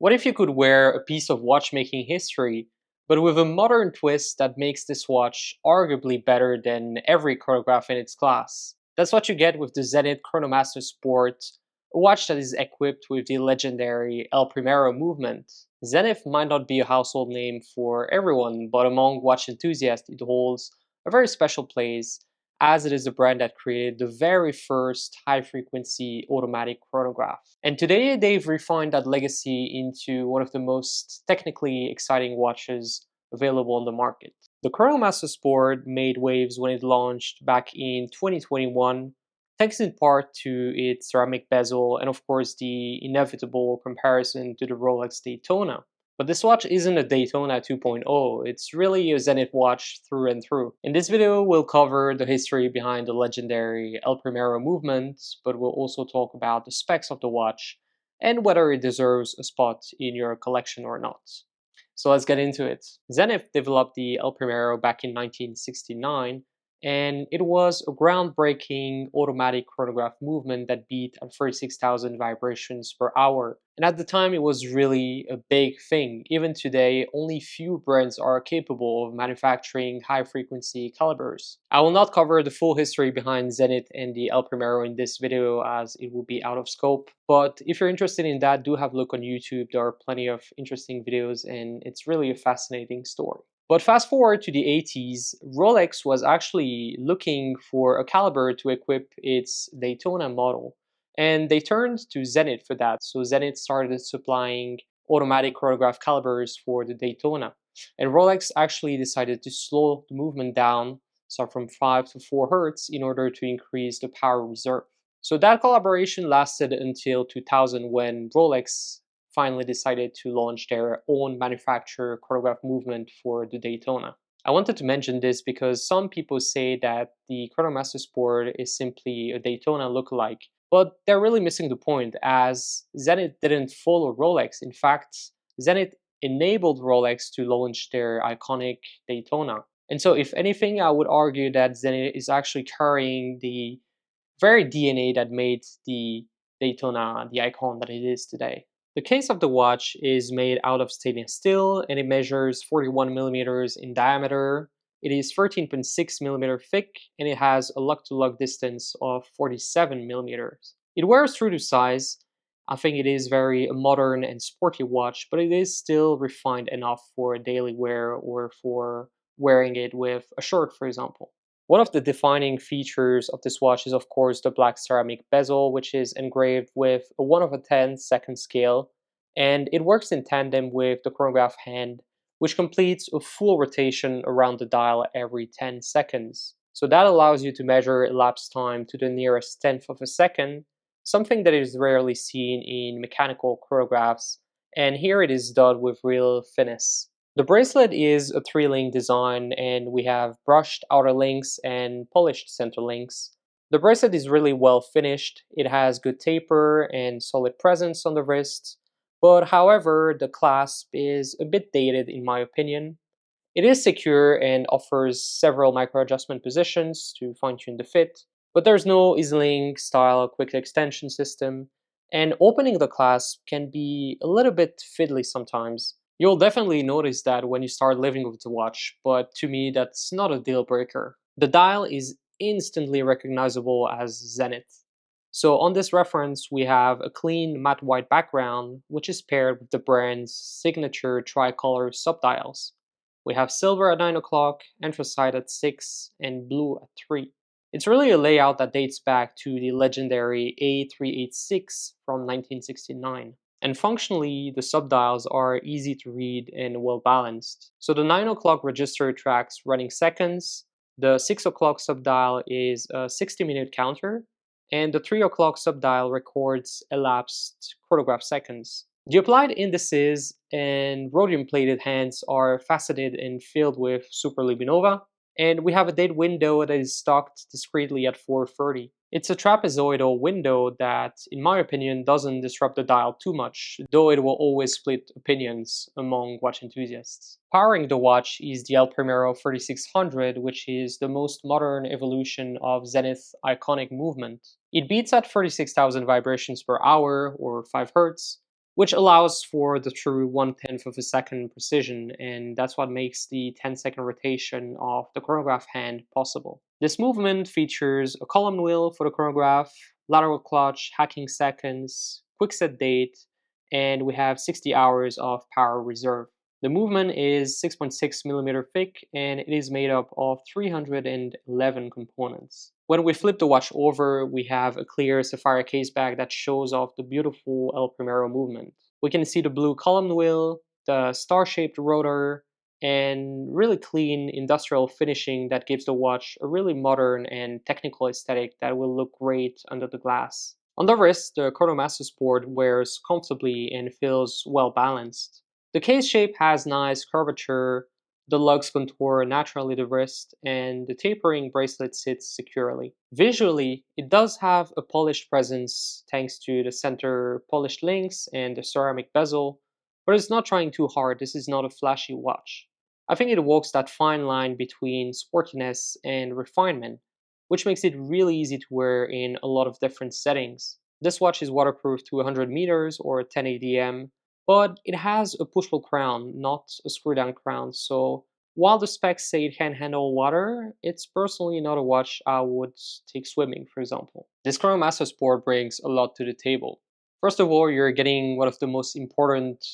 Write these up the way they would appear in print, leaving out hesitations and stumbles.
What if you could wear a piece of watchmaking history, but with a modern twist that makes this watch arguably better than every chronograph in its class? That's what you get with the Zenith Chronomaster Sport, a watch that is equipped with the legendary El Primero movement. Zenith might not be a household name for everyone, but among watch enthusiasts, it holds a very special place as it is the brand that created the very first high-frequency automatic chronograph. And today they've refined that legacy into one of the most technically exciting watches available on the market. The Chronomaster Sport made waves when it launched back in 2021, thanks in part to its ceramic bezel and of course the inevitable comparison to the Rolex Daytona. But this watch isn't a Daytona 2.0, it's really a Zenith watch through and through. In this video, we'll cover the history behind the legendary El Primero movement, but we'll also talk about the specs of the watch and whether it deserves a spot in your collection or not. So let's get into it. Zenith developed the El Primero back in 1969, and it was a groundbreaking automatic chronograph movement that beat at 36,000 vibrations per hour. And at the time, it was really a big thing. Even today, only few brands are capable of manufacturing high-frequency calibers. I will not cover the full history behind Zenith and the El Primero in this video as it will be out of scope, but if you're interested in that, do have a look on YouTube. There are plenty of interesting videos and it's really a fascinating story. But fast forward to the 80s, Rolex was actually looking for a caliber to equip its Daytona model. And they turned to Zenith for that. So Zenith started supplying automatic chronograph calibers for the Daytona. And Rolex actually decided to slow the movement down, so from 5 to 4 hertz, in order to increase the power reserve. So that collaboration lasted until 2000 when Rolex finally decided to launch their own manufacturer chronograph movement for the Daytona. I wanted to mention this because some people say that the Chronomaster Sport is simply a Daytona lookalike, but they're really missing the point as Zenith didn't follow Rolex. In fact, Zenith enabled Rolex to launch their iconic Daytona. And so if anything, I would argue that Zenith is actually carrying the very DNA that made the Daytona the icon that it is today. The case of the watch is made out of stainless steel and it measures 41 millimeters in diameter. It is 13.6 millimeter thick and it has a lug-to-lug distance of 47 millimeters. It wears true to size. I think it is very modern and sporty watch, but it is still refined enough for daily wear or for wearing it with a shirt, for example. One of the defining features of this watch is of course the black ceramic bezel, which is engraved with a 1/10 second scale, and it works in tandem with the chronograph hand, which completes a full rotation around the dial every 10 seconds. So that allows you to measure elapsed time to the nearest tenth of a second, something that is rarely seen in mechanical chronographs, and here it is done with real finesse. The bracelet is a 3-link design and we have brushed outer links and polished center links. The bracelet is really well finished, it has good taper and solid presence on the wrist, but however the clasp is a bit dated in my opinion. It is secure and offers several micro adjustment positions to fine-tune the fit, but there's no EasyLink style quick extension system, and opening the clasp can be a little bit fiddly sometimes. You'll definitely notice that when you start living with the watch, but to me that's not a deal breaker. The dial is instantly recognizable as Zenith. So on this reference, we have a clean matte white background, which is paired with the brand's signature tricolor subdials. We have silver at 9 o'clock, anthracite at 6, and blue at 3. It's really a layout that dates back to the legendary A386 from 1969. And functionally, the subdials are easy to read and well balanced. So the 9 o'clock register tracks running seconds, the 6 o'clock subdial is a 60-minute counter, and the 3 o'clock subdial records elapsed chronograph seconds. The applied indices and rhodium-plated hands are faceted and filled with superluminova, and we have a date window that is stocked discreetly at 4:30. It's a trapezoidal window that, in my opinion, doesn't disrupt the dial too much, though it will always split opinions among watch enthusiasts. Powering the watch is the El Primero 3600, which is the most modern evolution of Zenith's iconic movement. It beats at 36,000 vibrations per hour, or 5 Hz, which allows for the true 1/10 of a second precision, and that's what makes the 10-second rotation of the chronograph hand possible. This movement features a column wheel for the chronograph, lateral clutch, hacking seconds, quick set date, and we have 60 hours of power reserve. The movement is 6.6 mm thick, and it is made up of 311 components. When we flip the watch over, we have a clear sapphire case back that shows off the beautiful El Primero movement. We can see the blue column wheel, the star-shaped rotor, and really clean industrial finishing that gives the watch a really modern and technical aesthetic that will look great under the glass. On the wrist, the Chronomaster Sport wears comfortably and feels well balanced. The case shape has nice curvature, the lugs contour naturally the wrist, and the tapering bracelet sits securely. Visually, it does have a polished presence thanks to the center polished links and the ceramic bezel, but it's not trying too hard. This is not a flashy watch. I think it walks that fine line between sportiness and refinement, which makes it really easy to wear in a lot of different settings. This watch is waterproof to 100 meters or 10 ADM, but it has a push-pull crown, not a screw-down crown, so while the specs say it can handle water, it's personally not a watch I would take swimming, for example. This Chronomaster Sport brings a lot to the table. First of all, you're getting one of the most important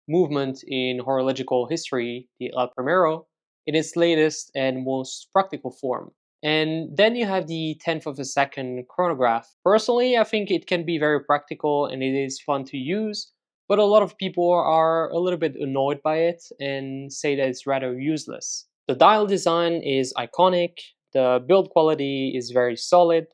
movements in horological history, the El Primero, in its latest and most practical form. And then you have the 10th of a second chronograph. Personally, I think it can be very practical and it is fun to use, but a lot of people are a little bit annoyed by it and say that it's rather useless. The dial design is iconic, the build quality is very solid,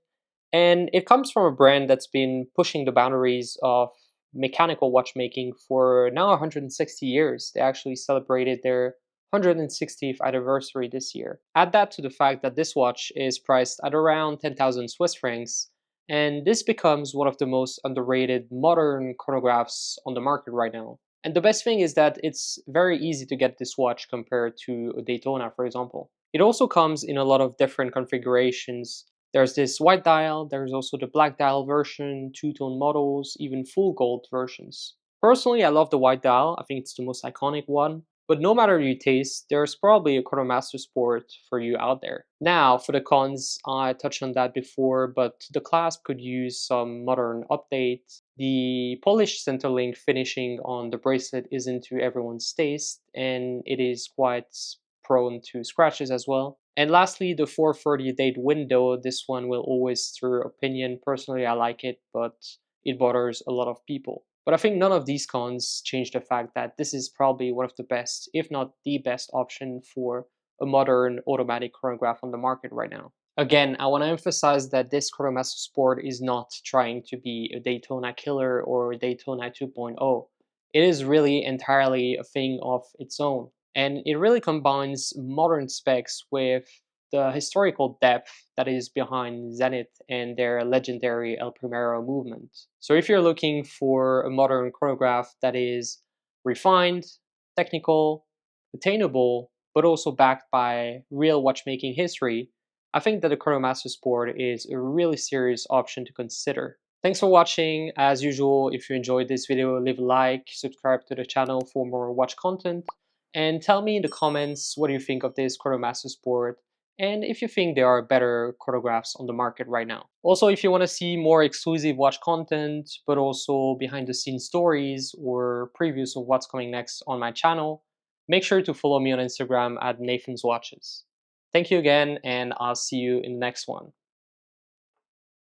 and it comes from a brand that's been pushing the boundaries of mechanical watchmaking for now 160 years. They actually celebrated their 160th anniversary this year. Add that to the fact that this watch is priced at around 10,000 Swiss francs, and this becomes one of the most underrated modern chronographs on the market right now. And the best thing is that it's very easy to get this watch compared to a Daytona, for example. It also comes in a lot of different configurations. There's this white dial, there's also the black dial version, two-tone models, even full gold versions. Personally, I love the white dial. I think it's the most iconic one. But no matter your taste, there's probably a Chronomaster Sport for you out there. Now, for the cons, I touched on that before, but the clasp could use some modern updates. The polished center link finishing on the bracelet isn't to everyone's taste, and it is quite prone to scratches as well. And lastly, the 430 date window. This one will always stir opinion. Personally, I like it, but it bothers a lot of people. But I think none of these cons change the fact that this is probably one of the best, if not the best option for a modern automatic chronograph on the market right now. Again, I want to emphasize that this Chronomaster Sport is not trying to be a Daytona killer or a Daytona 2.0. It is really entirely a thing of its own. And it really combines modern specs with the historical depth that is behind Zenith and their legendary El Primero movement. So if you're looking for a modern chronograph that is refined, technical, attainable, but also backed by real watchmaking history, I think that the Chronomaster Sport is a really serious option to consider. Thanks for watching. As usual, if you enjoyed this video, leave a like, subscribe to the channel for more watch content, and tell me in the comments what you think of this Chronomaster Sport and if you think there are better chronographs on the market right now. Also, if you want to see more exclusive watch content, but also behind the scenes stories or previews of what's coming next on my channel, make sure to follow me on Instagram at Nathan's Watches. Thank you again, and I'll see you in the next one.